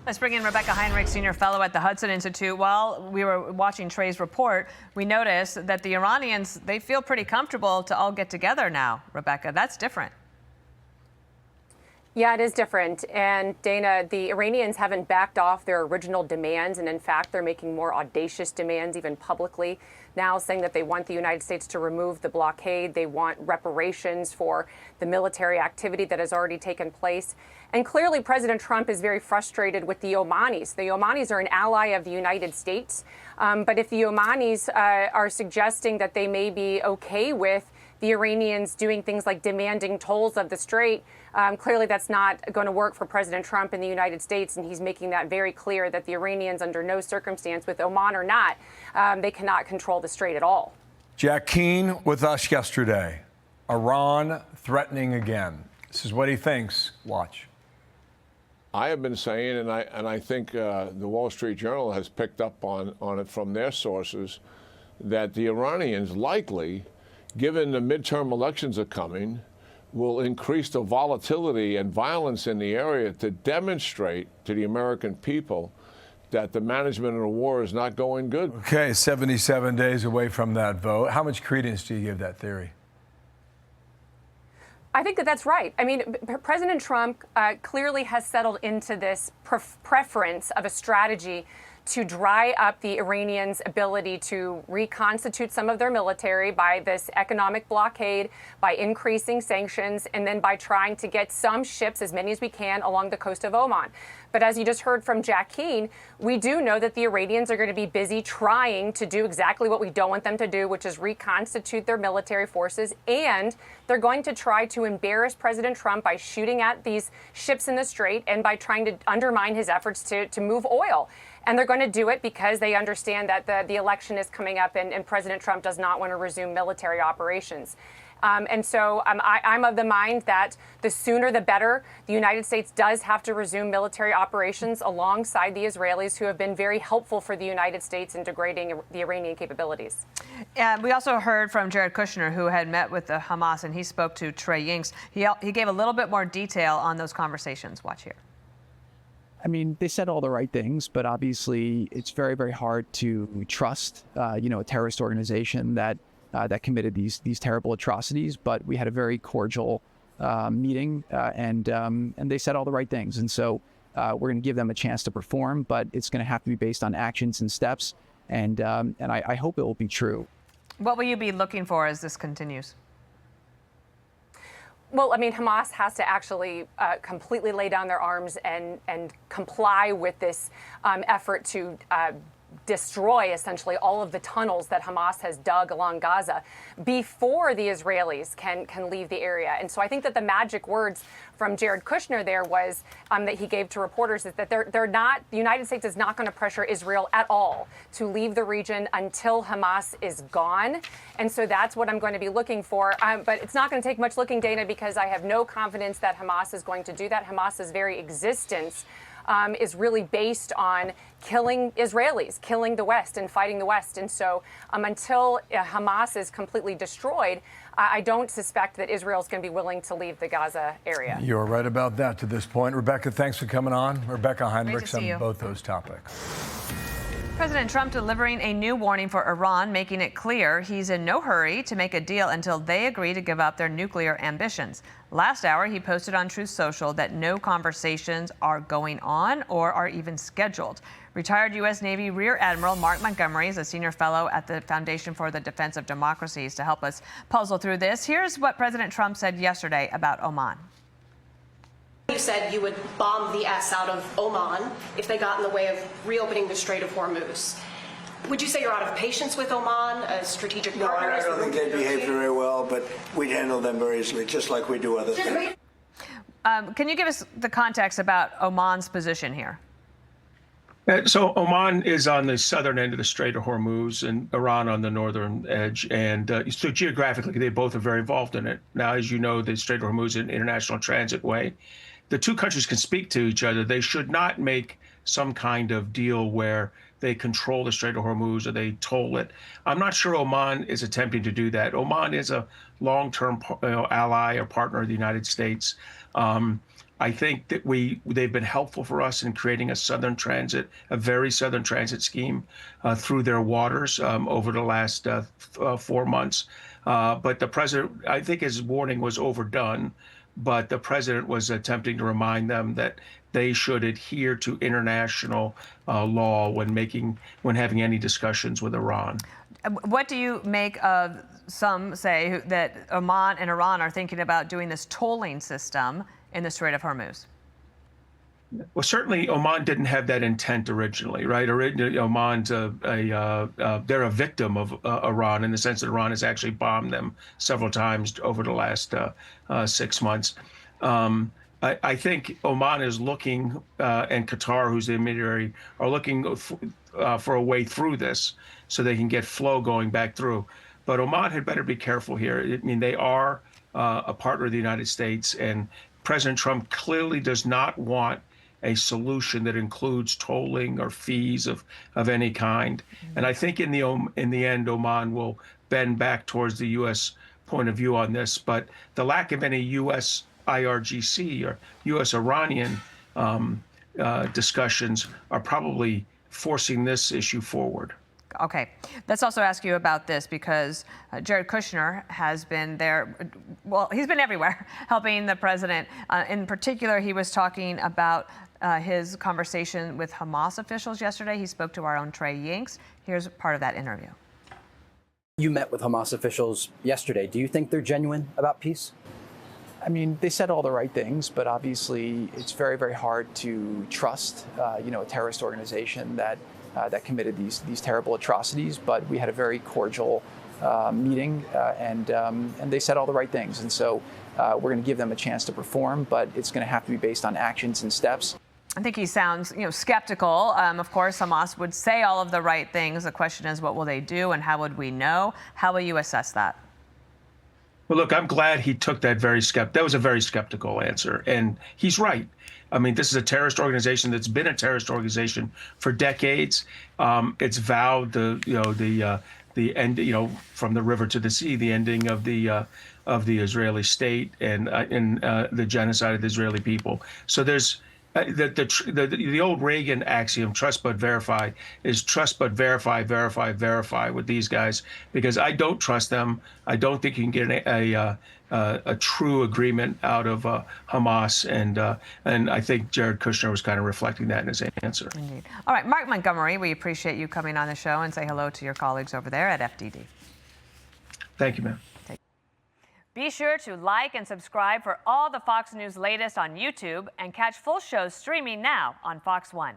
Let's bring in Rebeccah Heinrichs, Senior Fellow at the Hudson Institute. While we were watching Trey's report, we noticed that the Iranians, they feel pretty comfortable to all get together now, Rebeccah. That's different. Yeah, it is different. And Dana, the Iranians haven't backed off their original demands. And in fact, they're making more audacious demands, even publicly now, saying that they want the United States to remove the blockade. They want reparations for the military activity that has already taken place. And clearly, President Trump is very frustrated with the Omanis. The Omanis are an ally of the United States. But if the Omanis are suggesting that they may be okay with the Iranians doing things like demanding tolls of the Strait, clearly that's not going to work for President Trump in the United States, and he's making that very clear that the Iranians, under no circumstance, with Oman or not, they cannot control the Strait at all. Jack Keane with us yesterday. Iran threatening again. This is what he thinks. Watch. I have been saying, and I think the Wall Street Journal has picked up on it from their sources, that the Iranians likely, given the midterm elections are coming, will increase the volatility and violence in the area to demonstrate to the American people that the management of the war is not going good. Okay, 77 days away from that vote. How much credence do you give that theory? I think that that's right. I mean, President Trump clearly has settled into this preference of a strategy to dry up the Iranians' ability to reconstitute some of their military by this economic blockade, by increasing sanctions, and then by trying to get some ships, as many as we can, along the coast of Oman. But as you just heard from Jack Keane, we do know that the Iranians are going to be busy trying to do exactly what we don't want them to do, which is reconstitute their military forces. And they're going to try to embarrass President Trump by shooting at these ships in the Strait and by trying to undermine his efforts to move oil. And they're going to do it because they understand that the election is coming up and President Trump does not want to resume military operations. And so I'm of the mind that the sooner the better. The United States does have to resume military operations alongside the Israelis, who have been very helpful for the United States in degrading the Iranian capabilities. And we also heard from Jared Kushner, who had met with the Hamas, and he spoke to Trey Yingst. He gave a little bit more detail on those conversations. Watch here. I mean, they said all the right things, but obviously it's very, very hard to trust, a terrorist organization that committed these terrible atrocities. But we had a very cordial meeting, and they said all the right things. And so we're going to give them a chance to perform, but it's going to have to be based on actions and steps. And I hope it will be true. What will you be looking for as this continues? Well, I mean, Hamas has to actually completely lay down their arms and comply with this effort to destroy essentially all of the tunnels that Hamas has dug along Gaza before the Israelis can leave the area. And so I think that the magic words from Jared Kushner there was that he gave to reporters is that the United States is not going to pressure Israel at all to leave the region until Hamas is gone. And so that's what I'm going to be looking for. But it's not going to take much looking, Dana, because I have no confidence that Hamas is going to do that. Hamas's very existence is really based on killing Israelis, killing the West and fighting the West. And so until Hamas is completely destroyed, I don't suspect that Israel is going to be willing to leave the Gaza area. You're right about that to this point. Rebeccah, thanks for coming on. Rebeccah Heinrichs on both those topics. President Trump delivering a new warning for Iran, making it clear he's in no hurry to make a deal until they agree to give up their nuclear ambitions. Last hour, he posted on Truth Social that no conversations are going on or are even scheduled. Retired U.S. Navy Rear Admiral Mark Montgomery is a senior fellow at the Foundation for the Defense of Democracies to help us puzzle through this. Here's what President Trump said yesterday about Oman. You said you would bomb the S out of Oman if they got in the way of reopening the Strait of Hormuz. Would you say you're out of patience with Oman, a strategic partner? No, I don't think they behave very well, but we'd handle them very easily, just like we do other things. Can you give us the context about Oman's position here? So Oman is on the southern end of the Strait of Hormuz and Iran on the northern edge. And so geographically, they both are very involved in it. Now, as you know, the Strait of Hormuz is an international transit way. The two countries can speak to each other. They should not make some kind of deal where they control the Strait of Hormuz or they toll it. I'm not sure Oman is attempting to do that. Oman is a long-term ally or partner of the United States. I think that they've been helpful for us in creating a very southern transit scheme through their waters over the last 4 months. But the president, I think his warning was overdone, but the president was attempting to remind them that they should adhere to international law when having any discussions with Iran. What do you make of some say that Oman and Iran are thinking about doing this tolling system in the Strait of Hormuz? Well, certainly Oman didn't have that intent originally, right? Oman's they're a victim of Iran in the sense that Iran has actually bombed them several times over the last 6 months. I think Oman is looking, and Qatar, who's the intermediary, are looking for a way through this so they can get flow going back through. But Oman had better be careful here. I mean, they are a partner of the United States, and President Trump clearly does not want a solution that includes tolling or fees of any kind. And I think in the end, Oman will bend back towards the U.S. point of view on this. But the lack of any U.S. IRGC or U.S. Iranian discussions are probably forcing this issue forward. Okay, let's also ask you about this because Jared Kushner has been there. Well, he's been everywhere helping the president. In particular, he was talking about his conversation with Hamas officials yesterday. He spoke to our own Trey Yinks. Here's part of that interview. You met with Hamas officials yesterday. Do you think they're genuine about peace? I mean, they said all the right things, but obviously it's very, very hard to trust, a terrorist organization that committed these terrible atrocities. But we had a very cordial meeting, and they said all the right things. And so we're going to give them a chance to perform, but it's going to have to be based on actions and steps. I think he sounds, skeptical. Of course, Hamas would say all of the right things. The question is, what will they do, and how would we know? How will you assess that? Well, look, I'm glad he took that that was a very skeptical answer, and he's right. I mean, this is a terrorist organization that's been a terrorist organization for decades. It's vowed the end, from the river to the sea, the ending of the Israeli state and the genocide of the Israeli people. So there's the old Reagan axiom, trust but verify, is trust but verify, verify, verify with these guys, because I don't trust them. I don't think you can get a true agreement out of Hamas, and I think Jared Kushner was kind of reflecting that in his answer. Indeed. All right, Mark Montgomery, we appreciate you coming on the show, and say hello to your colleagues over there at FDD. Thank you, ma'am. Be sure to like and subscribe for all the Fox News latest on YouTube and catch full shows streaming now on Fox One.